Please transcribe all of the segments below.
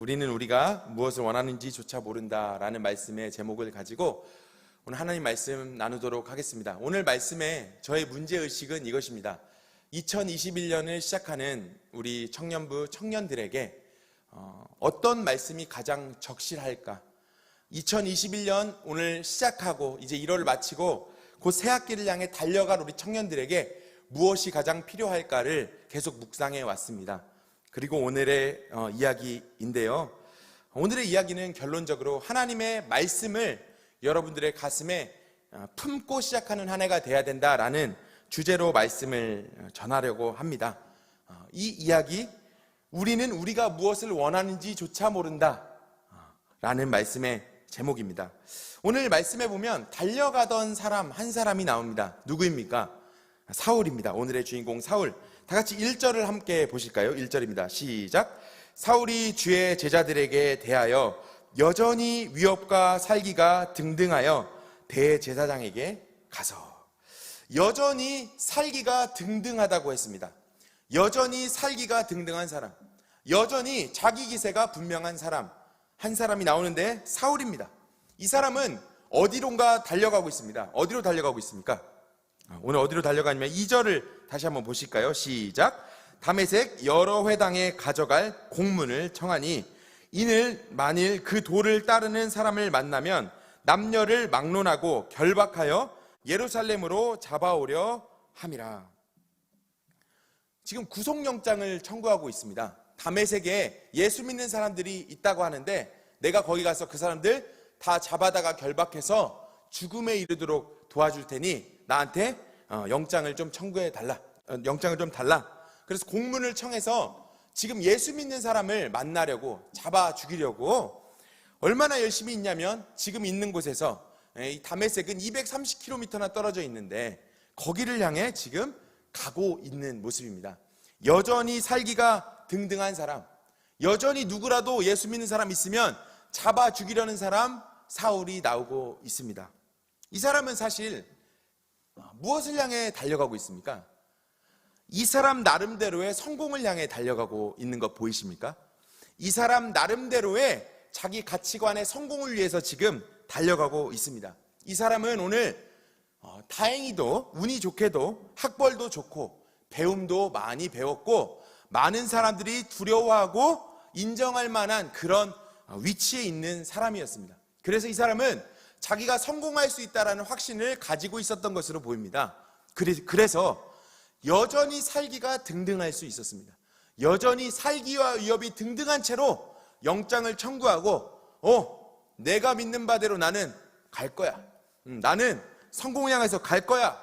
우리는 우리가 무엇을 원하는지조차 모른다라는 말씀의 제목을 가지고 오늘 하나님 말씀 나누도록 하겠습니다. 오늘 말씀의 저의 문제의식은 이것입니다. 2021년을 시작하는 우리 청년부 청년들에게 어떤 말씀이 가장 적실할까? 2021년 오늘 시작하고 이제 1월을 마치고 곧 새학기를 향해 달려갈 우리 청년들에게 무엇이 가장 필요할까를 계속 묵상해 왔습니다. 그리고 오늘의 이야기인데요. 오늘의 이야기는 결론적으로 하나님의 말씀을 여러분들의 가슴에 품고 시작하는 한 해가 돼야 된다라는 주제로 말씀을 전하려고 합니다. 이 이야기, 우리는 우리가 무엇을 원하는지조차 모른다 라는 말씀의 제목입니다. 오늘 말씀에 보면 달려가던 사람 한 사람이 나옵니다. 누구입니까? 사울입니다. 오늘의 주인공 사울. 다 같이 1절을 함께 보실까요? 1절입니다. 시작. 사울이 주의 제자들에게 대하여 여전히 위협과 살기가 등등하여 대제사장에게 가서, 여전히 살기가 등등하다고 했습니다. 여전히 살기가 등등한 사람, 여전히 자기 기세가 분명한 사람 한 사람이 나오는데 사울입니다. 이 사람은 어디론가 달려가고 있습니다. 어디로 달려가고 있습니까? 오늘 어디로 달려가냐면 2절을 다시 한번 보실까요? 시작. 다메섹 여러 회당에 가져갈 공문을 청하니 이는 만일 그 도를 따르는 사람을 만나면 남녀를 막론하고 결박하여 예루살렘으로 잡아오려 함이라. 지금 구속영장을 청구하고 있습니다. 다메섹에 예수 믿는 사람들이 있다고 하는데 내가 거기 가서 그 사람들 다 잡아다가 결박해서 죽음에 이르도록 도와줄 테니 나한테 영장을 좀 청구해 달라. 영장을 좀 달라. 그래서 공문을 청해서 지금 예수 믿는 사람을 만나려고, 잡아 죽이려고 얼마나 열심히 있냐면 지금 있는 곳에서, 이 다메섹은 230km나 떨어져 있는데 거기를 향해 지금 가고 있는 모습입니다. 여전히 살기가 등등한 사람, 여전히 누구라도 예수 믿는 사람 있으면 잡아 죽이려는 사람 사울이 나오고 있습니다. 이 사람은 사실 무엇을 향해 달려가고 있습니까? 이 사람 나름대로의 성공을 향해 달려가고 있는 것 보이십니까? 이 사람 나름대로의 자기 가치관의 성공을 위해서 지금 달려가고 있습니다. 이 사람은 오늘 다행히도 운이 좋게도 학벌도 좋고 배움도 많이 배웠고 많은 사람들이 두려워하고 인정할 만한 그런 위치에 있는 사람이었습니다. 그래서 이 사람은 자기가 성공할 수 있다는 확신을 가지고 있었던 것으로 보입니다. 그래서 여전히 살기가 등등할 수 있었습니다. 여전히 살기와 위협이 등등한 채로 영장을 청구하고 내가 믿는 바대로 나는 갈 거야. 나는 성공을 향해서 갈 거야.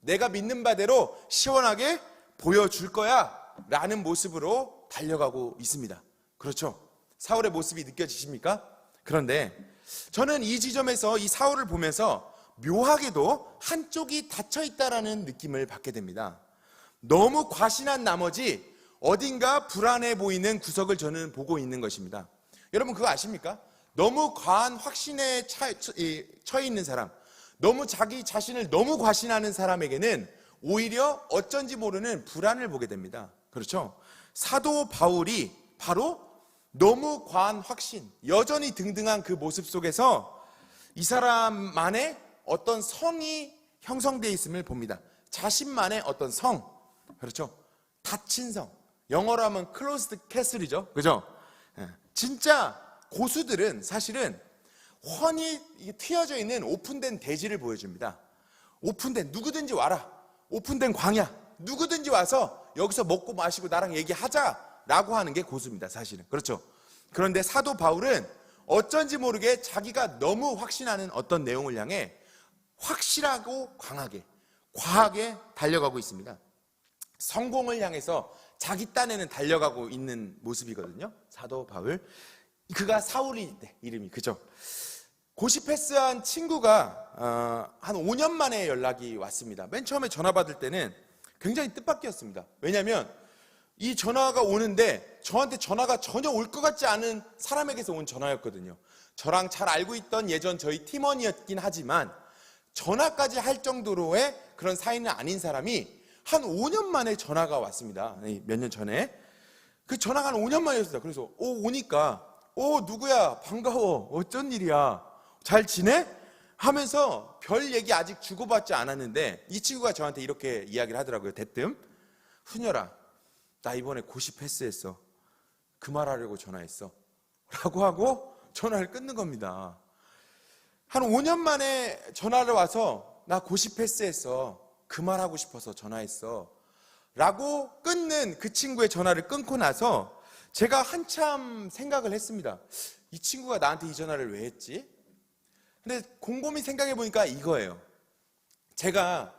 내가 믿는 바대로 시원하게 보여줄 거야 라는 모습으로 달려가고 있습니다. 그렇죠? 사울의 모습이 느껴지십니까? 그런데 저는 이 지점에서 이 사울을 보면서 묘하게도 한쪽이 닫혀있다라는 느낌을 받게 됩니다. 너무 과신한 나머지 어딘가 불안해 보이는 구석을 저는 보고 있는 것입니다. 여러분 그거 아십니까? 너무 과한 확신에 처해 있는 사람, 너무 자기 자신을 너무 과신하는 사람에게는 오히려 어쩐지 모르는 불안을 보게 됩니다. 그렇죠? 사도 바울이 바로 너무 과한 확신, 여전히 등등한 그 모습 속에서 이 사람만의 어떤 성이 형성되어 있음을 봅니다. 자신만의 어떤 성, 그렇죠? 닫힌 성, 영어로 하면 closed castle이죠, 그죠? 진짜 고수들은 사실은 훤히 트여져 있는 오픈된 대지를 보여줍니다. 오픈된, 누구든지 와라, 오픈된 광야, 누구든지 와서 여기서 먹고 마시고 나랑 얘기하자라고 하는 게 고수입니다, 사실은. 그렇죠? 그런데 사도 바울은 어쩐지 모르게 자기가 너무 확신하는 어떤 내용을 향해 확실하고 강하게, 과하게 달려가고 있습니다. 성공을 향해서 자기 딴에는 달려가고 있는 모습이거든요. 사도 바울. 그가 사울이 이름이, 그죠? 고시 패스한 친구가 한 5년 만에 연락이 왔습니다. 맨 처음에 전화 받을 때는 굉장히 뜻밖이었습니다. 왜냐하면 이 전화가 오는데 저한테 전화가 전혀 올 것 같지 않은 사람에게서 온 전화였거든요. 저랑 잘 알고 있던 예전 저희 팀원이었긴 하지만 전화까지 할 정도로의 그런 사이는 아닌 사람이 한 5년 만에 전화가 왔습니다. 몇 년 전에. 그 전화가 한 5년 만이었어요. 그래서 오니까 누구야, 반가워, 어쩐 일이야, 잘 지내? 하면서 별 얘기 아직 주고받지 않았는데 이 친구가 저한테 이렇게 이야기를 하더라고요. 대뜸, 훈열아, 나 이번에 고시 패스했어. 그 말하려고 전화했어 라고 하고 전화를 끊는 겁니다. 한 5년 만에 전화를 와서 나 고시 패스했어, 그 말하고 싶어서 전화했어 라고 끊는 그 친구의 전화를 끊고 나서 제가 한참 생각을 했습니다. 이 친구가 나한테 이 전화를 왜 했지? 근데 곰곰이 생각해 보니까 이거예요. 제가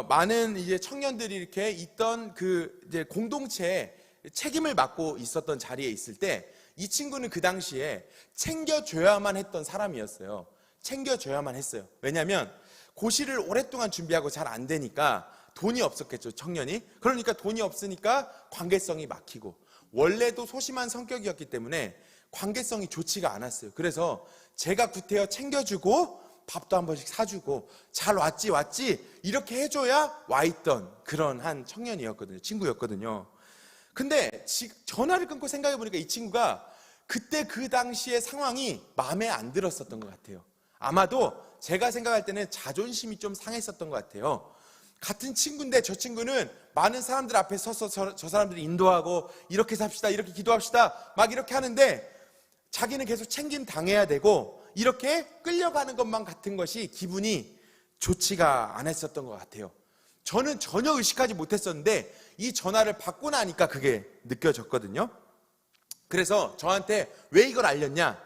많은 이제 청년들이 이렇게 있던 그 이제 공동체에 책임을 맡고 있었던 자리에 있을 때 이 친구는 그 당시에 챙겨줘야만 했던 사람이었어요. 챙겨줘야만 했어요. 왜냐하면 고시를 오랫동안 준비하고 잘 안 되니까 돈이 없었겠죠, 청년이. 그러니까 돈이 없으니까 관계성이 막히고, 원래도 소심한 성격이었기 때문에 관계성이 좋지가 않았어요. 그래서 제가 구태여 챙겨주고 밥도 한 번씩 사주고 잘 왔지 이렇게 해줘야 와있던 그런 한 청년이었거든요. 친구였거든요. 근데 전화를 끊고 생각해 보니까 이 친구가 그때 그 당시의 상황이 마음에 안 들었었던 것 같아요. 아마도 제가 생각할 때는 자존심이 좀 상했었던 것 같아요. 같은 친구인데 저 친구는 많은 사람들 앞에 서서 저 사람들을 인도하고 이렇게 삽시다, 이렇게 기도합시다 막 이렇게 하는데 자기는 계속 챙김 당해야 되고 이렇게 끌려가는 것만 같은 것이 기분이 좋지가 않았었던 것 같아요. 저는 전혀 의식하지 못했었는데 이 전화를 받고 나니까 그게 느껴졌거든요. 그래서 저한테 왜 이걸 알렸냐?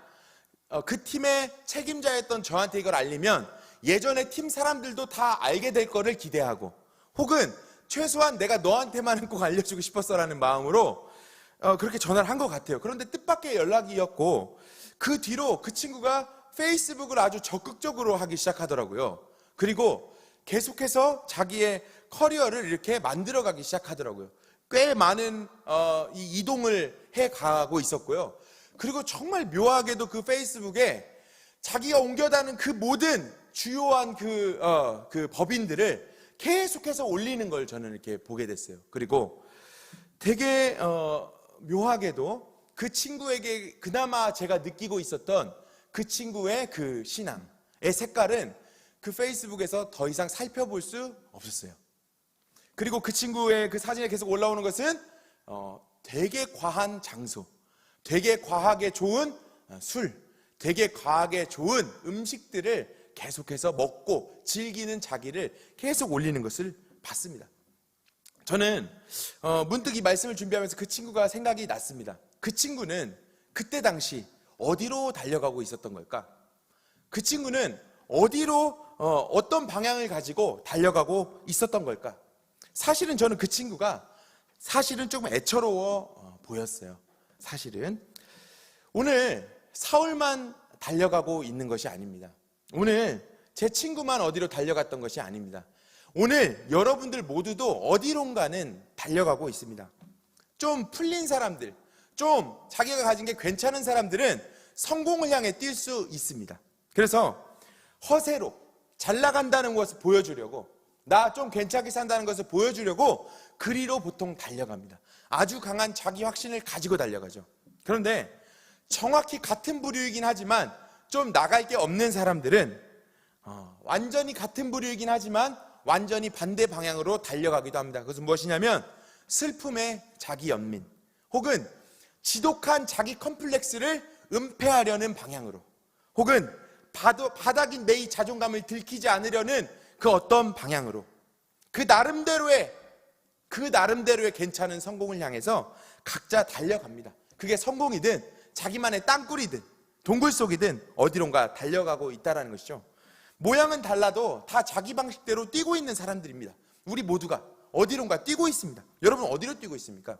그 팀의 책임자였던 저한테 이걸 알리면 예전에 팀 사람들도 다 알게 될 거를 기대하고, 혹은 최소한 내가 너한테만은 꼭 알려주고 싶었어라는 마음으로 그렇게 전화를 한 것 같아요. 그런데 뜻밖의 연락이었고, 그 뒤로 그 친구가 페이스북을 아주 적극적으로 하기 시작하더라고요. 그리고 계속해서 자기의 커리어를 이렇게 만들어가기 시작하더라고요. 꽤 많은 이동을 해가고 있었고요. 그리고 정말 묘하게도 그 페이스북에 자기가 옮겨다는 그 모든 주요한 그 법인들을 계속해서 올리는 걸 저는 이렇게 보게 됐어요. 그리고 되게 묘하게도 그 친구에게 그나마 제가 느끼고 있었던 그 친구의 그 신앙의 색깔은 그 페이스북에서 더 이상 살펴볼 수 없었어요. 그리고 그 친구의 그 사진에 계속 올라오는 것은 되게 과한 장소, 되게 과하게 좋은 술, 되게 과하게 좋은 음식들을 계속해서 먹고 즐기는 자기를 계속 올리는 것을 봤습니다. 저는 문득 이 말씀을 준비하면서 그 친구가 생각이 났습니다. 그 친구는 그때 당시 어디로 달려가고 있었던 걸까? 그 친구는 어디로 어떤 방향을 가지고 달려가고 있었던 걸까? 사실은 저는 그 친구가 사실은 조금 애처로워 보였어요. 사실은 오늘 사울만 달려가고 있는 것이 아닙니다. 오늘 제 친구만 어디로 달려갔던 것이 아닙니다. 오늘 여러분들 모두도 어디론가는 달려가고 있습니다. 좀 풀린 사람들, 좀 자기가 가진 게 괜찮은 사람들은 성공을 향해 뛸 수 있습니다. 그래서 허세로 잘 나간다는 것을 보여주려고, 나 좀 괜찮게 산다는 것을 보여주려고 그리로 보통 달려갑니다. 아주 강한 자기 확신을 가지고 달려가죠. 그런데 정확히 같은 부류이긴 하지만 좀 나갈 게 없는 사람들은 완전히 같은 부류이긴 하지만 완전히 반대 방향으로 달려가기도 합니다. 그것은 무엇이냐면 슬픔의 자기 연민, 혹은 지독한 자기 컴플렉스를 은폐하려는 방향으로, 혹은 바닥인 내 자존감을 들키지 않으려는 그 어떤 방향으로 그 나름대로의 괜찮은 성공을 향해서 각자 달려갑니다. 그게 성공이든 자기만의 땅굴이든 동굴 속이든 어디론가 달려가고 있다는 것이죠. 모양은 달라도 다 자기 방식대로 뛰고 있는 사람들입니다. 우리 모두가 어디론가 뛰고 있습니다. 여러분 어디로 뛰고 있습니까?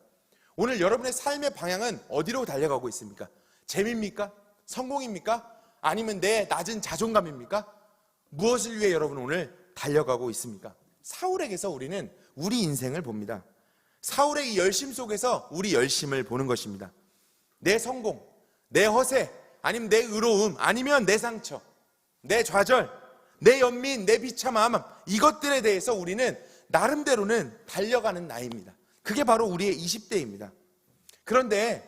오늘 여러분의 삶의 방향은 어디로 달려가고 있습니까? 재미입니까? 성공입니까? 아니면 내 낮은 자존감입니까? 무엇을 위해 여러분 오늘 달려가고 있습니까? 사울에게서 우리는 우리 인생을 봅니다. 사울의 이 열심 속에서 우리 열심을 보는 것입니다. 내 성공, 내 허세, 아니면 내 의로움, 아니면 내 상처, 내 좌절, 내 연민, 내 비참함, 이것들에 대해서 우리는 나름대로는 달려가는 나이입니다. 그게 바로 우리의 20대입니다. 그런데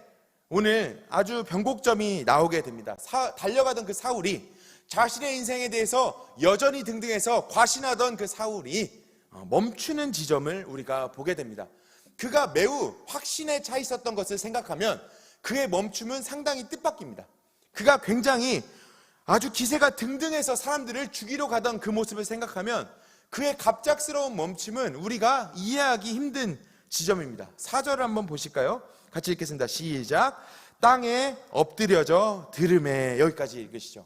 오늘 아주 변곡점이 나오게 됩니다. 달려가던 그 사울이 자신의 인생에 대해서 여전히 등등해서 과신하던 그 사울이 멈추는 지점을 우리가 보게 됩니다. 그가 매우 확신에 차 있었던 것을 생각하면 그의 멈춤은 상당히 뜻밖입니다. 그가 굉장히 아주 기세가 등등해서 사람들을 죽이러 가던 그 모습을 생각하면 그의 갑작스러운 멈춤은 우리가 이해하기 힘든 지점입니다. 4절을 한번 보실까요? 같이 읽겠습니다. 시작. 땅에 엎드려져 들음에. 여기까지 읽으시죠.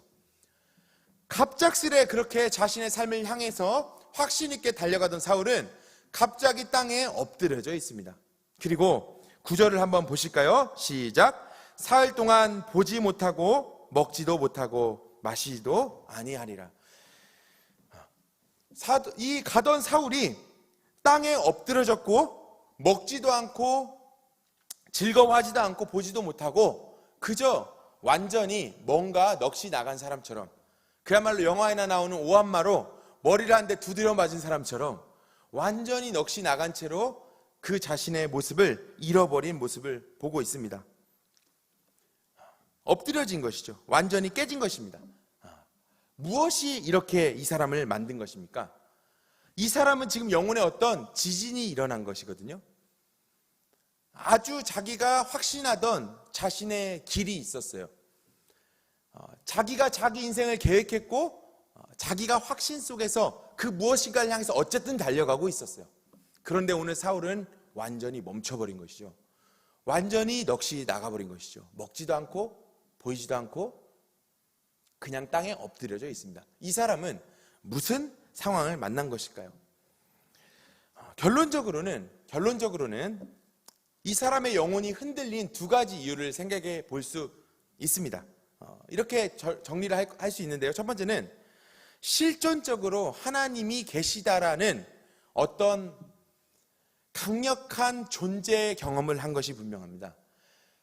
갑작스레 그렇게 자신의 삶을 향해서 확신 있게 달려가던 사울은 갑자기 땅에 엎드려져 있습니다. 그리고 9절을 한번 보실까요? 시작. 사흘 동안 보지 못하고 먹지도 못하고 마시지도 아니하리라. 이 가던 사울이 땅에 엎드려졌고 먹지도 않고 즐거워하지도 않고 보지도 못하고 그저 완전히 뭔가 넋이 나간 사람처럼, 그야말로 영화에나 나오는 오한마로 머리를 한 대 두드려 맞은 사람처럼 완전히 넋이 나간 채로 그 자신의 모습을 잃어버린 모습을 보고 있습니다. 엎드려진 것이죠. 완전히 깨진 것입니다. 무엇이 이렇게 이 사람을 만든 것입니까? 이 사람은 지금 영혼에 어떤 지진이 일어난 것이거든요. 아주 자기가 확신하던 자신의 길이 있었어요. 자기가 자기 인생을 계획했고 자기가 확신 속에서 그 무엇인가를 향해서 어쨌든 달려가고 있었어요. 그런데 오늘 사울은 완전히 멈춰버린 것이죠. 완전히 넋이 나가버린 것이죠. 먹지도 않고 보이지도 않고 그냥 땅에 엎드려져 있습니다. 이 사람은 무슨 상황을 만난 것일까요? 결론적으로는 이 사람의 영혼이 흔들린 두 가지 이유를 생각해 볼 수 있습니다. 이렇게 정리를 할 수 있는데요. 첫 번째는 실존적으로 하나님이 계시다라는 어떤 강력한 존재 경험을 한 것이 분명합니다.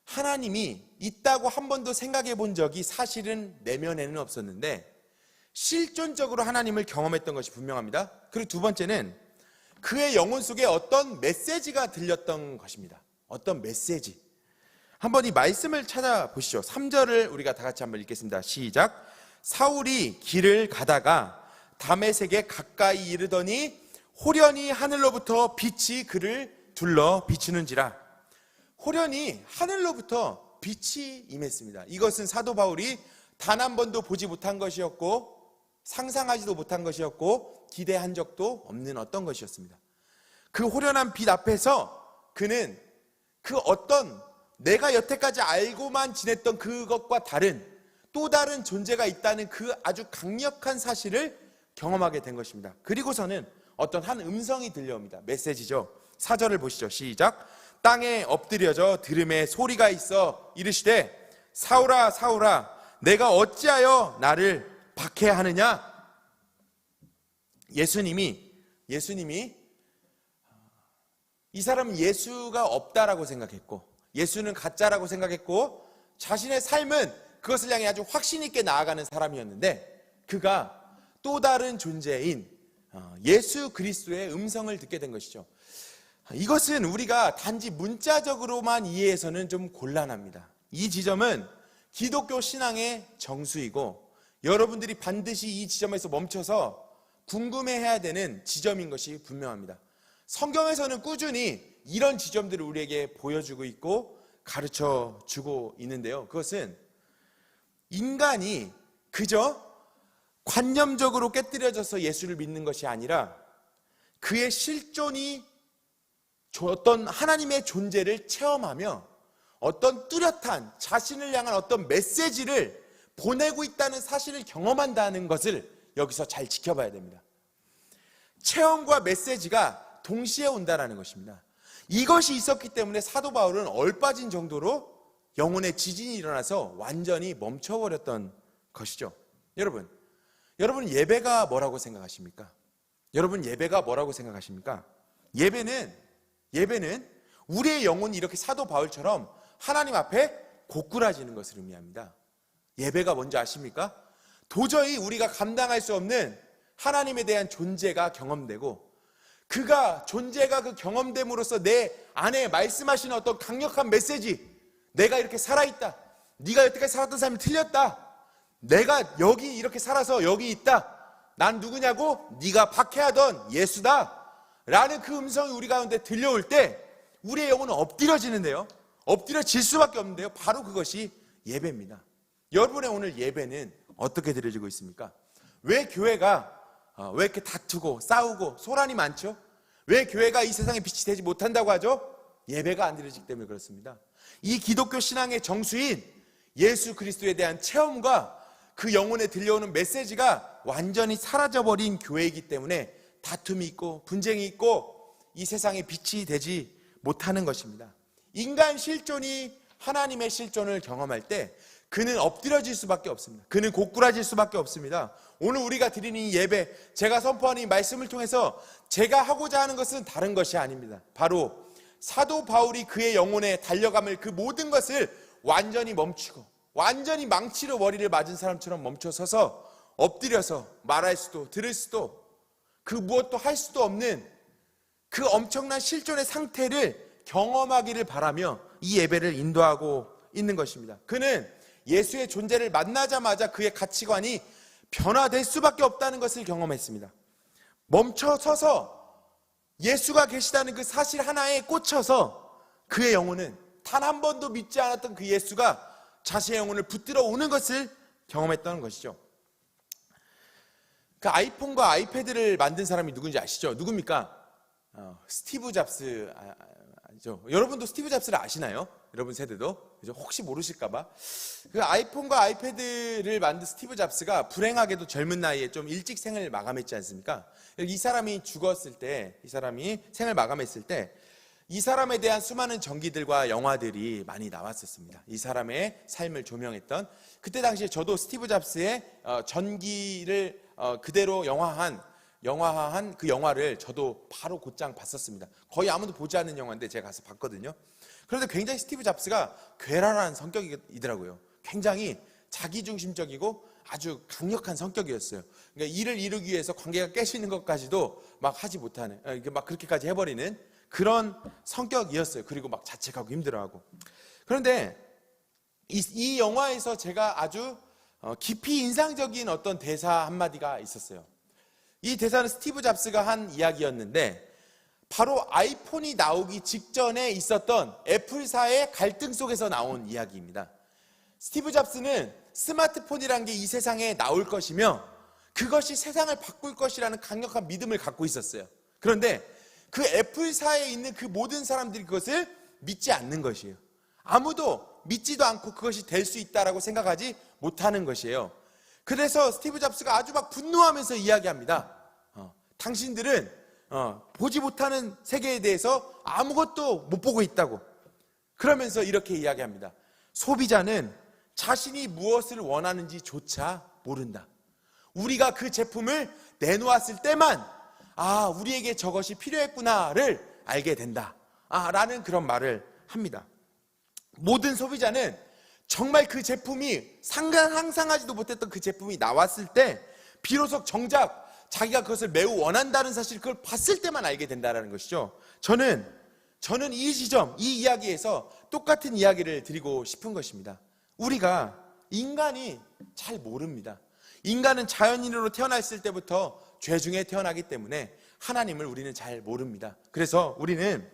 하나님이 있다고 한 번도 생각해 본 적이 사실은 내면에는 없었는데 실존적으로 하나님을 경험했던 것이 분명합니다. 그리고 두 번째는 그의 영혼 속에 어떤 메시지가 들렸던 것입니다. 어떤 메시지. 한번 이 말씀을 찾아보시죠. 3절을 우리가 다 같이 한번 읽겠습니다. 시작. 사울이 길을 가다가 다메섹에 가까이 이르더니 호련히 하늘로부터 빛이 그를 둘러 비추는지라. 호련히 하늘로부터 빛이 임했습니다. 이것은 사도 바울이 단 한 번도 보지 못한 것이었고 상상하지도 못한 것이었고 기대한 적도 없는 어떤 것이었습니다. 그 호련한 빛 앞에서 그는 그 어떤 내가 여태까지 알고만 지냈던 그것과 다른 또 다른 존재가 있다는 그 아주 강력한 사실을 경험하게 된 것입니다. 그리고서는 어떤 한 음성이 들려옵니다. 메시지죠. 4절을 보시죠. 시작. 땅에 엎드려져 들음에 소리가 있어 이르시되 사울아 사울아 내가 어찌하여 나를 박해하느냐. 예수님이 이 사람은 예수가 없다라고 생각했고 예수는 가짜라고 생각했고 자신의 삶은 그것을 향해 아주 확신 있게 나아가는 사람이었는데 그가 또 다른 존재인 예수 그리스도의 음성을 듣게 된 것이죠. 이것은 우리가 단지 문자적으로만 이해해서는 좀 곤란합니다. 이 지점은 기독교 신앙의 정수이고 여러분들이 반드시 이 지점에서 멈춰서 궁금해해야 되는 지점인 것이 분명합니다. 성경에서는 꾸준히 이런 지점들을 우리에게 보여주고 있고 가르쳐주고 있는데요. 그것은 인간이 그저 관념적으로 깨뜨려져서 예수를 믿는 것이 아니라 그의 실존이 어떤 하나님의 존재를 체험하며 어떤 뚜렷한 자신을 향한 어떤 메시지를 보내고 있다는 사실을 경험한다는 것을 여기서 잘 지켜봐야 됩니다. 체험과 메시지가 동시에 온다는 것입니다. 이것이 있었기 때문에 사도 바울은 얼빠진 정도로 영혼의 지진이 일어나서 완전히 멈춰버렸던 것이죠. 여러분 예배가 뭐라고 생각하십니까? 예배는 우리의 영혼이 이렇게 사도 바울처럼 하나님 앞에 고꾸라지는 것을 의미합니다. 예배가 뭔지 아십니까? 도저히 우리가 감당할 수 없는 하나님에 대한 존재가 경험되고 그가 존재가 그 경험됨으로써 내 안에 말씀하시는 어떤 강력한 메시지, 내가 이렇게 살아있다, 네가 여태까지 살았던 삶이 틀렸다, 내가 여기 이렇게 살아서 여기 있다, 난 누구냐고? 네가 박해하던 예수다 라는 그 음성이 우리 가운데 들려올 때 우리의 영혼은 엎드려지는데요, 엎드려질 수밖에 없는데요, 바로 그것이 예배입니다. 여러분의 오늘 예배는 어떻게 드려지고 있습니까? 왜 교회가 왜 이렇게 다투고 싸우고 소란이 많죠? 왜 교회가 이 세상에 빛이 되지 못한다고 하죠? 예배가 안 드려지기 때문에 그렇습니다. 이 기독교 신앙의 정수인 예수 그리스도에 대한 체험과 그 영혼에 들려오는 메시지가 완전히 사라져버린 교회이기 때문에 다툼이 있고 분쟁이 있고 이 세상에 빛이 되지 못하는 것입니다. 인간 실존이 하나님의 실존을 경험할 때 그는 엎드려질 수밖에 없습니다. 그는 고꾸라질 수밖에 없습니다. 오늘 우리가 드리는 이 예배, 제가 선포하는 이 말씀을 통해서 제가 하고자 하는 것은 다른 것이 아닙니다. 바로 사도 바울이 그의 영혼에 달려감을, 그 모든 것을 완전히 멈추고 완전히 망치로 머리를 맞은 사람처럼 멈춰서서 엎드려서 말할 수도 들을 수도 그 무엇도 할 수도 없는 그 엄청난 실존의 상태를 경험하기를 바라며 이 예배를 인도하고 있는 것입니다. 그는 예수의 존재를 만나자마자 그의 가치관이 변화될 수밖에 없다는 것을 경험했습니다. 멈춰서서 예수가 계시다는 그 사실 하나에 꽂혀서 그의 영혼은 단 한 번도 믿지 않았던 그 예수가 자신의 영혼을 붙들어 오는 것을 경험했다는 것이죠. 그 아이폰과 아이패드를 만든 사람이 누군지 아시죠? 누굽니까? 스티브 잡스 아니죠? 여러분도 스티브 잡스를 아시나요? 여러분 세대도? 혹시 모르실까봐. 그 아이폰과 아이패드를 만든 스티브 잡스가 불행하게도 젊은 나이에 좀 일찍 생을 마감했지 않습니까? 이 사람이 죽었을 때, 이 사람이 생을 마감했을 때 이 사람에 대한 수많은 전기들과 영화들이 많이 나왔었습니다. 이 사람의 삶을 조명했던, 그때 당시에 저도 스티브 잡스의 전기를 그대로 영화한 그 영화를 저도 바로 곧장 봤었습니다. 거의 아무도 보지 않는 영화인데 제가 가서 봤거든요. 그런데 굉장히 스티브 잡스가 괴랄한 성격이더라고요. 굉장히 자기중심적이고 아주 강력한 성격이었어요. 그러니까 일을 이루기 위해서 관계가 깨지는 것까지도 막 하지 못하는, 막 그렇게까지 해버리는 그런 성격이었어요. 그리고 막 자책하고 힘들어하고. 그런데 이 영화에서 제가 아주 깊이 인상적인 어떤 대사 한마디가 있었어요. 이 대사는 스티브 잡스가 한 이야기였는데 바로 아이폰이 나오기 직전에 있었던 애플사의 갈등 속에서 나온 이야기입니다. 스티브 잡스는 스마트폰이라는 게 이 세상에 나올 것이며 그것이 세상을 바꿀 것이라는 강력한 믿음을 갖고 있었어요. 그런데 그 애플사에 있는 그 모든 사람들이 그것을 믿지 않는 것이에요. 아무도 믿지도 않고 그것이 될 수 있다라고 생각하지 못하는 것이에요. 그래서 스티브 잡스가 아주 막 분노하면서 이야기합니다. 당신들은 보지 못하는 세계에 대해서 아무것도 못 보고 있다고. 그러면서 이렇게 이야기합니다. 소비자는 자신이 무엇을 원하는지조차 모른다. 우리가 그 제품을 내놓았을 때만 우리에게 저것이 필요했구나를 알게 된다 라는 그런 말을 합니다. 모든 소비자는 정말 그 제품이 상상하지도 못했던 그 제품이 나왔을 때 비로소 정작 자기가 그것을 매우 원한다는 사실, 그걸 봤을 때만 알게 된다는 것이죠. 저는 이 지점, 이 이야기에서 똑같은 이야기를 드리고 싶은 것입니다. 우리가 인간이 잘 모릅니다. 인간은 자연인으로 태어났을 때부터 죄 중에 태어나기 때문에 하나님을 우리는 잘 모릅니다. 그래서 우리는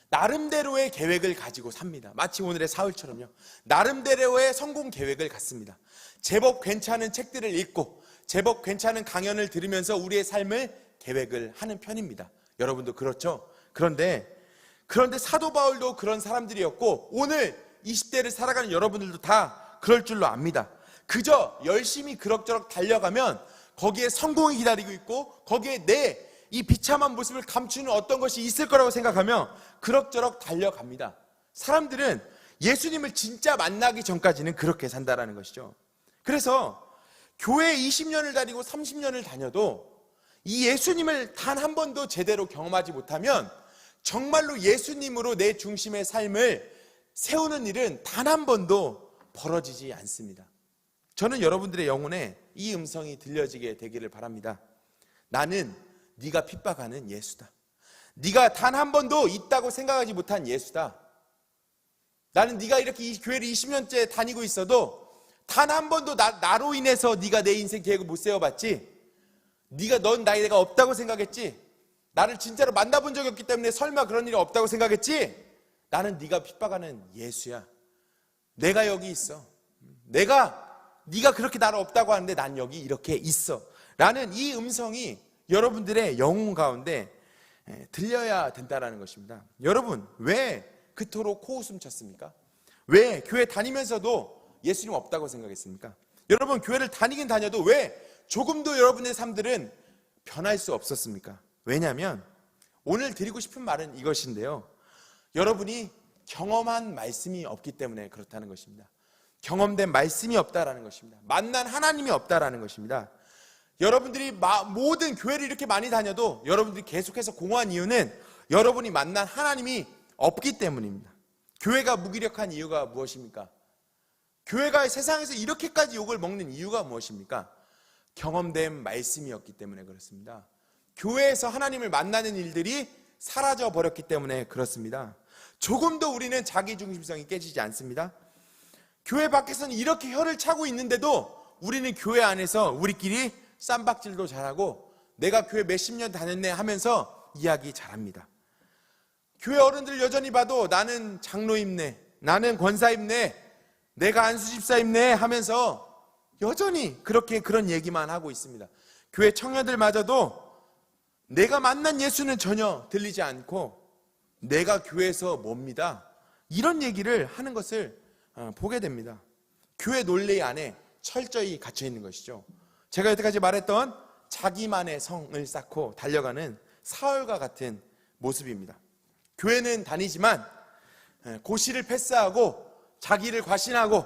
나름대로의 계획을 가지고 삽니다. 마치 오늘의 사울처럼요. 나름대로의 성공 계획을 갖습니다. 제법 괜찮은 책들을 읽고 제법 괜찮은 강연을 들으면서 우리의 삶을 계획을 하는 편입니다. 여러분도 그렇죠? 그런데 사도 바울도 그런 사람들이었고 오늘 20대를 살아가는 여러분들도 다 그럴 줄로 압니다. 그저 열심히 그럭저럭 달려가면 거기에 성공이 기다리고 있고 거기에 내 이 비참한 모습을 감추는 어떤 것이 있을 거라고 생각하며 그럭저럭 달려갑니다. 사람들은 예수님을 진짜 만나기 전까지는 그렇게 산다라는 것이죠. 그래서 교회 20년을 다니고 30년을 다녀도 이 예수님을 단 한 번도 제대로 경험하지 못하면 정말로 예수님으로 내 중심의 삶을 세우는 일은 단 한 번도 벌어지지 않습니다. 저는 여러분들의 영혼에 이 음성이 들려지게 되기를 바랍니다. 나는 네가 핍박하는 예수다. 네가 단 한 번도 있다고 생각하지 못한 예수다. 나는 네가 이렇게 이 교회를 20년째 다니고 있어도 단 한 번도 나로 인해서 네가 내 인생 계획을 못 세워봤지. 넌 나이가 없다고 생각했지. 나를 진짜로 만나본 적이 없기 때문에 설마 그런 일이 없다고 생각했지. 나는 네가 핍박하는 예수야. 내가 여기 있어. 네가 그렇게 나를 없다고 하는데 난 여기 이렇게 있어. 라는 이 음성이 여러분들의 영혼 가운데 들려야 된다라는 것입니다. 여러분, 왜 그토록 코웃음 쳤습니까? 왜 교회 다니면서도 예수님 없다고 생각했습니까? 여러분, 교회를 다니긴 다녀도 왜 조금도 여러분의 삶들은 변할 수 없었습니까? 왜냐하면 오늘 드리고 싶은 말은 이것인데요, 여러분이 경험한 말씀이 없기 때문에 그렇다는 것입니다. 경험된 말씀이 없다라는 것입니다. 만난 하나님이 없다라는 것입니다. 여러분들이 모든 교회를 이렇게 많이 다녀도 여러분들이 계속해서 공허한 이유는 여러분이 만난 하나님이 없기 때문입니다. 교회가 무기력한 이유가 무엇입니까? 교회가 세상에서 이렇게까지 욕을 먹는 이유가 무엇입니까? 경험된 말씀이었기 때문에 그렇습니다. 교회에서 하나님을 만나는 일들이 사라져 버렸기 때문에 그렇습니다. 조금도 우리는 자기중심성이 깨지지 않습니다. 교회 밖에서는 이렇게 혀를 차고 있는데도 우리는 교회 안에서 우리끼리 쌈박질도 잘하고 내가 교회 몇십 년 다녔네 하면서 이야기 잘합니다. 교회 어른들 여전히 봐도 나는 장로임네, 나는 권사임네, 내가 안수집사임네 하면서 여전히 그런 얘기만 하고 있습니다. 교회 청년들마저도 내가 만난 예수는 전혀 들리지 않고 내가 교회에서 뭡니다, 이런 얘기를 하는 것을 보게 됩니다. 교회 논리 안에 철저히 갇혀 있는 것이죠. 제가 여태까지 말했던 자기만의 성을 쌓고 달려가는 사울과 같은 모습입니다. 교회는 다니지만 고시를 패스하고 자기를 과시하고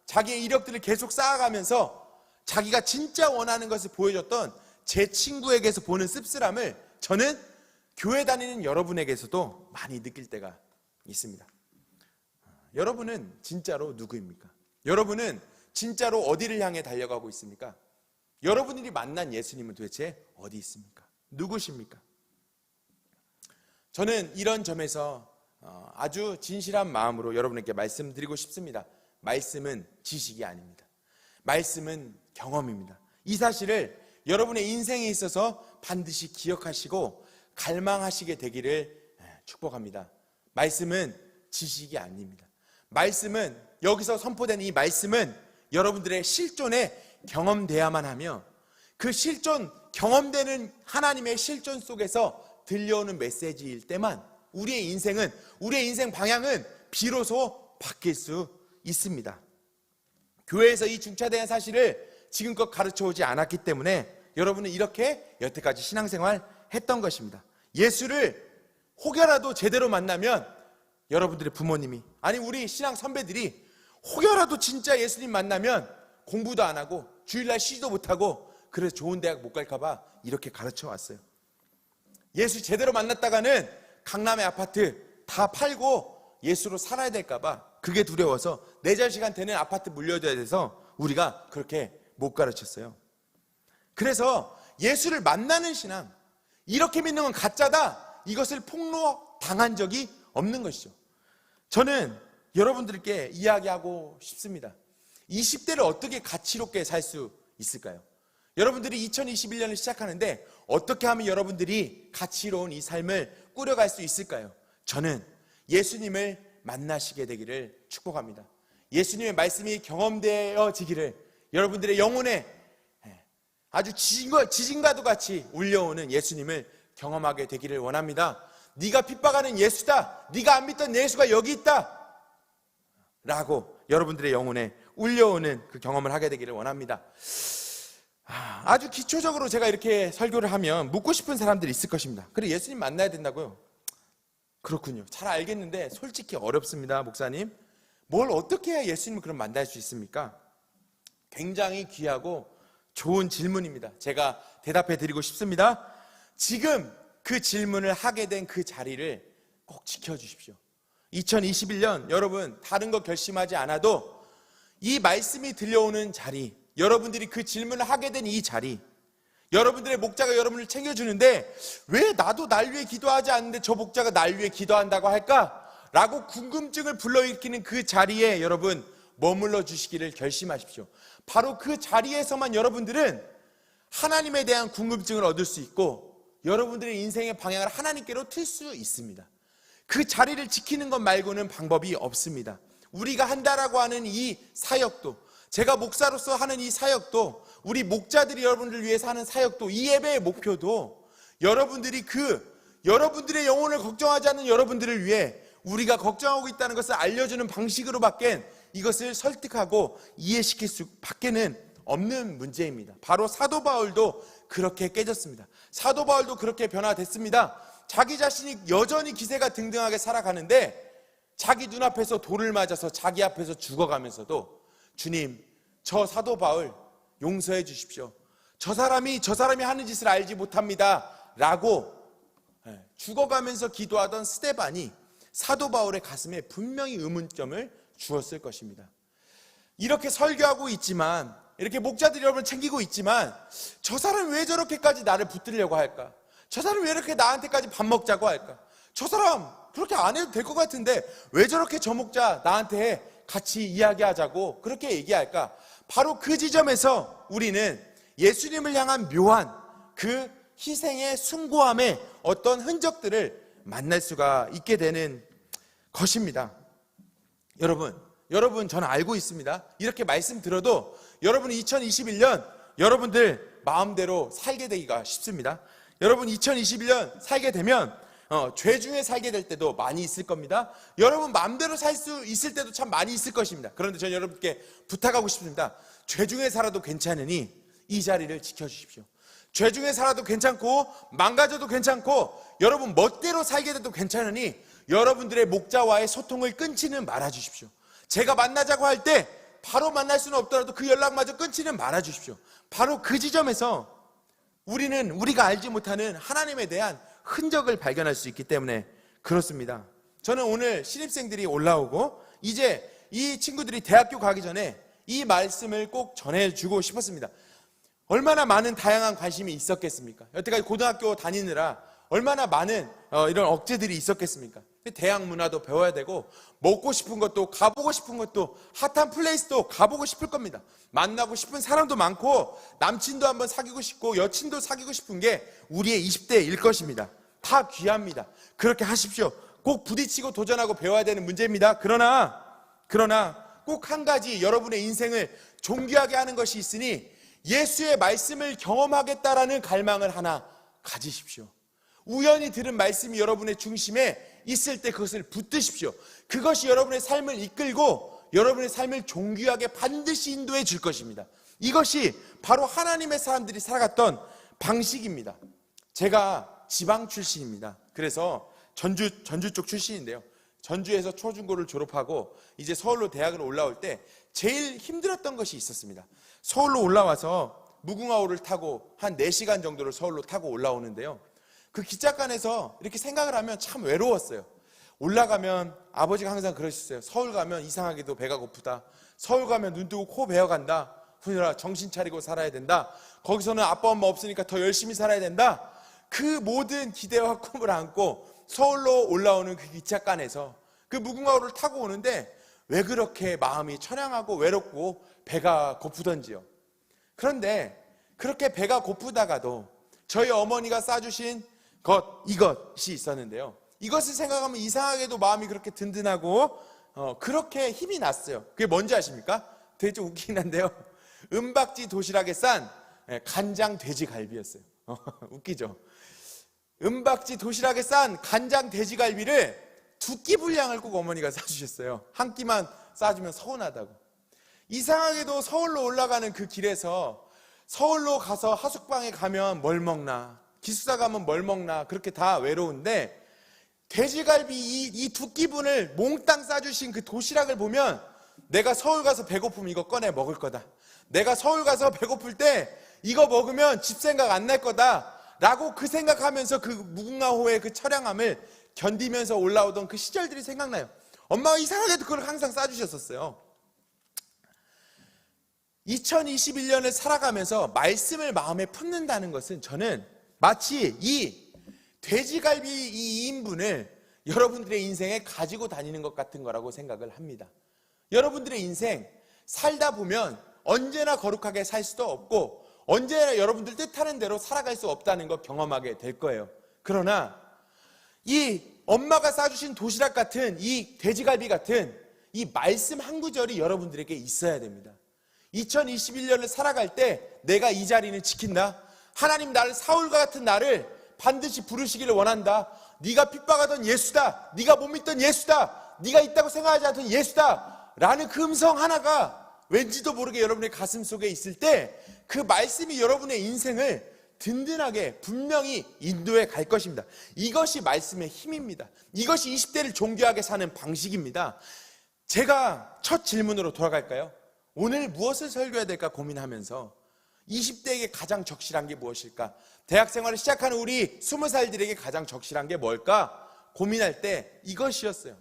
자기의 이력들을 계속 쌓아가면서 자기가 진짜 원하는 것을 보여줬던 제 친구에게서 보는 씁쓸함을 저는 교회 다니는 여러분에게서도 많이 느낄 때가 있습니다. 여러분은 진짜로 누구입니까? 여러분은 진짜로 어디를 향해 달려가고 있습니까? 여러분들이 만난 예수님은 도대체 어디 있습니까? 누구십니까? 저는 이런 점에서 아주 진실한 마음으로 여러분에게 말씀드리고 싶습니다. 말씀은 지식이 아닙니다. 말씀은 경험입니다. 이 사실을 여러분의 인생에 있어서 반드시 기억하시고 갈망하시게 되기를 축복합니다. 말씀은 지식이 아닙니다. 말씀은, 여기서 선포되는 이 말씀은 여러분들의 실존에 경험돼야만 하며 그 실존, 경험되는 하나님의 실존 속에서 들려오는 메시지일 때만 우리의 인생 방향은 비로소 바뀔 수 있습니다. 교회에서 이 중차대한 사실을 지금껏 가르쳐오지 않았기 때문에 여러분은 이렇게 여태까지 신앙생활 했던 것입니다. 예수를 혹여라도 제대로 만나면 여러분들의 부모님이, 아니 우리 신앙 선배들이 혹여라도 진짜 예수님 만나면 공부도 안 하고 주일날 쉬지도 못하고 그래서 좋은 대학 못 갈까 봐 이렇게 가르쳐 왔어요. 예수 제대로 만났다가는 강남의 아파트 다 팔고 예수로 살아야 될까 봐 그게 두려워서 4시간대는 아파트 물려줘야 돼서 우리가 그렇게 못 가르쳤어요. 그래서 예수를 만나는 신앙, 이렇게 믿는 건 가짜다, 이것을 폭로당한 적이 없는 것이죠. 저는 여러분들께 이야기하고 싶습니다. 20대를 어떻게 가치롭게 살 수 있을까요? 여러분들이 2021년을 시작하는데 어떻게 하면 여러분들이 가치로운 이 삶을 꾸려갈 수 있을까요? 저는 예수님을 만나시게 되기를 축복합니다. 예수님의 말씀이 경험되어지기를, 여러분들의 영혼에 아주 지진과도 같이 울려오는 예수님을 경험하게 되기를 원합니다. 네가 핍박하는 예수다, 네가 안 믿던 예수가 여기 있다 라고 여러분들의 영혼에 울려오는 그 경험을 하게 되기를 원합니다. 아주 기초적으로 제가 이렇게 설교를 하면 묻고 싶은 사람들이 있을 것입니다. 그래, 예수님 만나야 된다고요? 그렇군요. 잘 알겠는데 솔직히 어렵습니다, 목사님. 뭘 어떻게 해야 예수님을 그럼 만날 수 있습니까? 굉장히 귀하고 좋은 질문입니다. 제가 대답해 드리고 싶습니다. 지금 그 질문을 하게 된 그 자리를 꼭 지켜주십시오. 2021년 여러분 다른 거 결심하지 않아도 이 말씀이 들려오는 자리, 여러분들이 그 질문을 하게 된 이 자리, 여러분들의 목자가 여러분을 챙겨주는데 왜 나도 날 위해 기도하지 않는데 저 목자가 날 위해 기도한다고 할까? 라고 궁금증을 불러일으키는 그 자리에 여러분 머물러 주시기를 결심하십시오. 바로 그 자리에서만 여러분들은 하나님에 대한 궁금증을 얻을 수 있고 여러분들의 인생의 방향을 하나님께로 틀 수 있습니다. 그 자리를 지키는 것 말고는 방법이 없습니다. 우리가 한다라고 하는 이 사역도, 제가 목사로서 하는 이 사역도, 우리 목자들이 여러분들을 위해서 하는 사역도, 이 예배의 목표도 여러분들이 여러분들의 영혼을 걱정하지 않는 여러분들을 위해 우리가 걱정하고 있다는 것을 알려주는 방식으로밖엔 이것을 설득하고 이해시킬 수밖에는 없는 문제입니다. 바로 사도 바울도 그렇게 깨졌습니다. 사도 바울도 그렇게 변화됐습니다. 자기 자신이 여전히 기세가 등등하게 살아가는데 자기 눈앞에서 돌을 맞아서 자기 앞에서 죽어가면서도 주님, 저 사도 바울 용서해 주십시오. 저 사람이 하는 짓을 알지 못합니다 라고 죽어가면서 기도하던 스데반이 사도 바울의 가슴에 분명히 의문점을 주었을 것입니다. 이렇게 설교하고 있지만, 이렇게 목자들이 여러분을 챙기고 있지만 저 사람 왜 저렇게까지 나를 붙들려고 할까? 저 사람 왜 이렇게 나한테까지 밥 먹자고 할까? 저 사람 그렇게 안 해도 될 것 같은데 왜 저렇게 저 목자 나한테 같이 이야기하자고 그렇게 얘기할까? 바로 그 지점에서 우리는 예수님을 향한 묘한 그 희생의 숭고함의 어떤 흔적들을 만날 수가 있게 되는 것입니다. 여러분 저는 알고 있습니다. 이렇게 말씀 들어도 여러분 2021년 여러분들 마음대로 살게 되기가 쉽습니다. 여러분 2021년 살게 되면 죄 중에 살게 될 때도 많이 있을 겁니다. 여러분 마음대로 살 수 있을 때도 참 많이 있을 것입니다. 그런데 저는 여러분께 부탁하고 싶습니다. 죄 중에 살아도 괜찮으니 이 자리를 지켜주십시오. 죄 중에 살아도 괜찮고 망가져도 괜찮고 여러분 멋대로 살게 돼도 괜찮으니 여러분들의 목자와의 소통을 끊지는 말아주십시오. 제가 만나자고 할 때 바로 만날 수는 없더라도 그 연락마저 끊지는 말아주십시오. 바로 그 지점에서 우리가 알지 못하는 하나님에 대한 흔적을 발견할 수 있기 때문에 그렇습니다. 저는 오늘 신입생들이 올라오고 이제 이 친구들이 대학교 가기 전에 이 말씀을 꼭 전해주고 싶었습니다. 얼마나 많은 다양한 관심이 있었겠습니까? 여태까지 고등학교 다니느라 얼마나 많은 이런 억제들이 있었겠습니까? 대학 문화도 배워야 되고 먹고 싶은 것도 가보고 싶은 것도 핫한 플레이스도 가보고 싶을 겁니다. 만나고 싶은 사람도 많고 남친도 한번 사귀고 싶고 여친도 사귀고 싶은 게 우리의 20대일 것입니다. 다 귀합니다. 그렇게 하십시오. 꼭 부딪히고 도전하고 배워야 되는 문제입니다. 그러나 꼭 한 가지 여러분의 인생을 존귀하게 하는 것이 있으니 예수의 말씀을 경험하겠다라는 갈망을 하나 가지십시오. 우연히 들은 말씀이 여러분의 중심에 있을 때 그것을 붙드십시오. 그것이 여러분의 삶을 이끌고 여러분의 삶을 존귀하게 반드시 인도해 줄 것입니다. 이것이 바로 하나님의 사람들이 살아갔던 방식입니다. 제가 지방 출신입니다. 그래서 전주 쪽 출신인데요. 전주에서 초중고를 졸업하고 이제 서울로 대학을 올라올 때 제일 힘들었던 것이 있었습니다. 서울로 올라와서 무궁화호를 타고 한 4시간 정도를 서울로 타고 올라오는데요. 그 기차간에서 이렇게 생각을 하면 참 외로웠어요. 올라가면 아버지가 항상 그러셨어요. 서울 가면 이상하게도 배가 고프다. 서울 가면 눈 뜨고 코 베어간다. 훈이라 정신 차리고 살아야 된다. 거기서는 아빠 엄마 없으니까 더 열심히 살아야 된다. 그 모든 기대와 꿈을 안고 서울로 올라오는 그 기차간에서 그 무궁화호를 타고 오는데 왜 그렇게 마음이 처량하고 외롭고 배가 고프던지요. 그런데 그렇게 배가 고프다가도 저희 어머니가 싸주신 이것이 있었는데요. 이것을 생각하면 이상하게도 마음이 그렇게 든든하고 그렇게 힘이 났어요. 그게 뭔지 아십니까? 되게 좀 웃기긴 한데요. 은박지 도시락에 싼 간장 돼지갈비였어요. 웃기죠? 은박지 도시락에 싼 간장 돼지갈비를 2끼 분량을 꼭 어머니가 싸주셨어요. 한 끼만 싸주면 서운하다고. 이상하게도 서울로 올라가는 그 길에서 서울로 가서 하숙방에 가면 뭘 먹나, 기숙사 가면 뭘 먹나, 그렇게 다 외로운데 돼지갈비 이 2끼분을 몽땅 싸주신 그 도시락을 보면 내가 서울 가서 배고프면 이거 꺼내 먹을 거다. 내가 서울 가서 배고플 때 이거 먹으면 집 생각 안 날 거다 라고 그 생각하면서 그 무궁화호의 그 처량함을 견디면서 올라오던 그 시절들이 생각나요. 엄마가 이상하게도 그걸 항상 싸주셨었어요. 2021년을 살아가면서 말씀을 마음에 품는다는 것은 저는 마치 이 돼지갈비 이 2인분을 여러분들의 인생에 가지고 다니는 것 같은 거라고 생각을 합니다. 여러분들의 인생 살다 보면 언제나 거룩하게 살 수도 없고 언제나 여러분들 뜻하는 대로 살아갈 수 없다는 걸 경험하게 될 거예요. 그러나 이 엄마가 싸주신 도시락 같은 이 돼지갈비 같은 이 말씀 한 구절이 여러분들에게 있어야 됩니다. 2021년을 살아갈 때 내가 이 자리는 지킨다. 하나님 나를 사울과 같은 나를 반드시 부르시기를 원한다. 네가 핍박하던 예수다. 네가 못 믿던 예수다. 네가 있다고 생각하지 않던 예수다. 라는 그 음성 하나가 왠지도 모르게 여러분의 가슴 속에 있을 때 그 말씀이 여러분의 인생을 든든하게 분명히 인도해 갈 것입니다. 이것이 말씀의 힘입니다. 이것이 20대를 존귀하게 사는 방식입니다. 제가 첫 질문으로 돌아갈까요? 오늘 무엇을 설교해야 될까 고민하면서 20대에게 가장 적실한 게 무엇일까? 대학 생활을 시작하는 우리 20살들에게 가장 적실한 게 뭘까? 고민할 때 이것이었어요.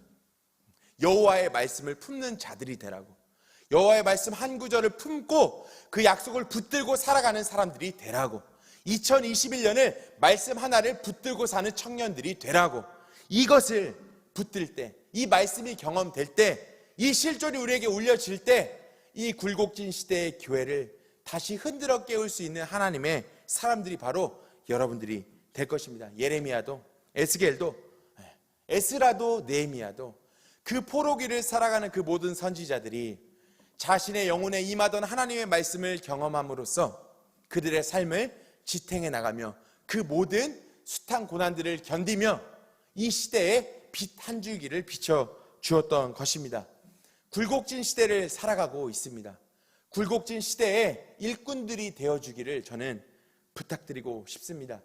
여호와의 말씀을 품는 자들이 되라고. 여호와의 말씀 한 구절을 품고 그 약속을 붙들고 살아가는 사람들이 되라고. 2021년을 말씀 하나를 붙들고 사는 청년들이 되라고. 이것을 붙들 때, 이 말씀이 경험될 때, 이 실존이 우리에게 울려질 때 이 굴곡진 시대의 교회를 다시 흔들어 깨울 수 있는 하나님의 사람들이 바로 여러분들이 될 것입니다. 예레미야도, 에스겔도, 에스라도, 느헤미야도 그 포로기를 살아가는 그 모든 선지자들이 자신의 영혼에 임하던 하나님의 말씀을 경험함으로써 그들의 삶을 지탱해 나가며 그 모든 숱한 고난들을 견디며 이 시대에 빛 한 줄기를 비춰 주었던 것입니다. 굴곡진 시대를 살아가고 있습니다. 굴곡진 시대에 일꾼들이 되어주기를 저는 부탁드리고 싶습니다.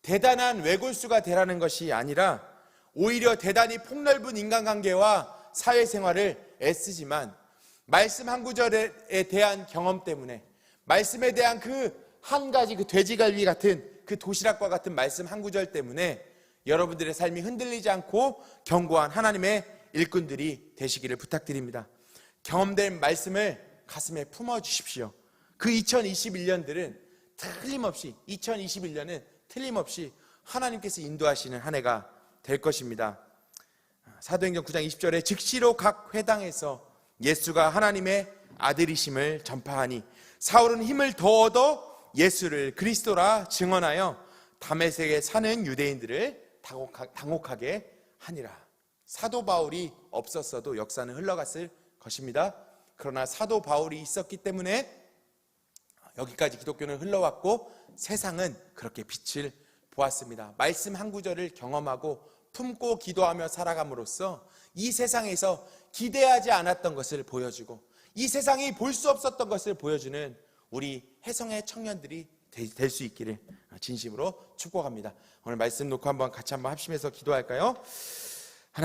대단한 외골수가 되라는 것이 아니라 오히려 대단히 폭넓은 인간관계와 사회생활을 애쓰지만 말씀 한 구절에 대한 경험 때문에 말씀에 대한 그 한 가지 그 돼지갈비 같은 그 도시락과 같은 말씀 한 구절 때문에 여러분들의 삶이 흔들리지 않고 견고한 하나님의 일꾼들이 되시기를 부탁드립니다. 경험된 말씀을 가슴에 품어주십시오. 그 2021년들은 틀림없이 2021년은 틀림없이 하나님께서 인도하시는 한 해가 될 것입니다. 사도행전 9장 20절에 즉시로 각 회당에서 예수가 하나님의 아들이심을 전파하니 사울은 힘을 더 얻어 예수를 그리스도라 증언하여 다메섹에 사는 유대인들을 당혹하게 하니라. 사도 바울이 없었어도 역사는 흘러갔을 것입니다. 그러나 사도 바울이 있었기 때문에 여기까지 기독교는 흘러왔고 세상은 그렇게 빛을 보았습니다. 말씀 한 구절을 경험하고 품고 기도하며 살아감으로써 이 세상에서 기대하지 않았던 것을 보여주고 이 세상이 볼 수 없었던 것을 보여주는 우리 혜성의 청년들이 될 수 있기를 진심으로 축복합니다. 오늘 말씀 놓고 같이 한번 합심해서 기도할까요?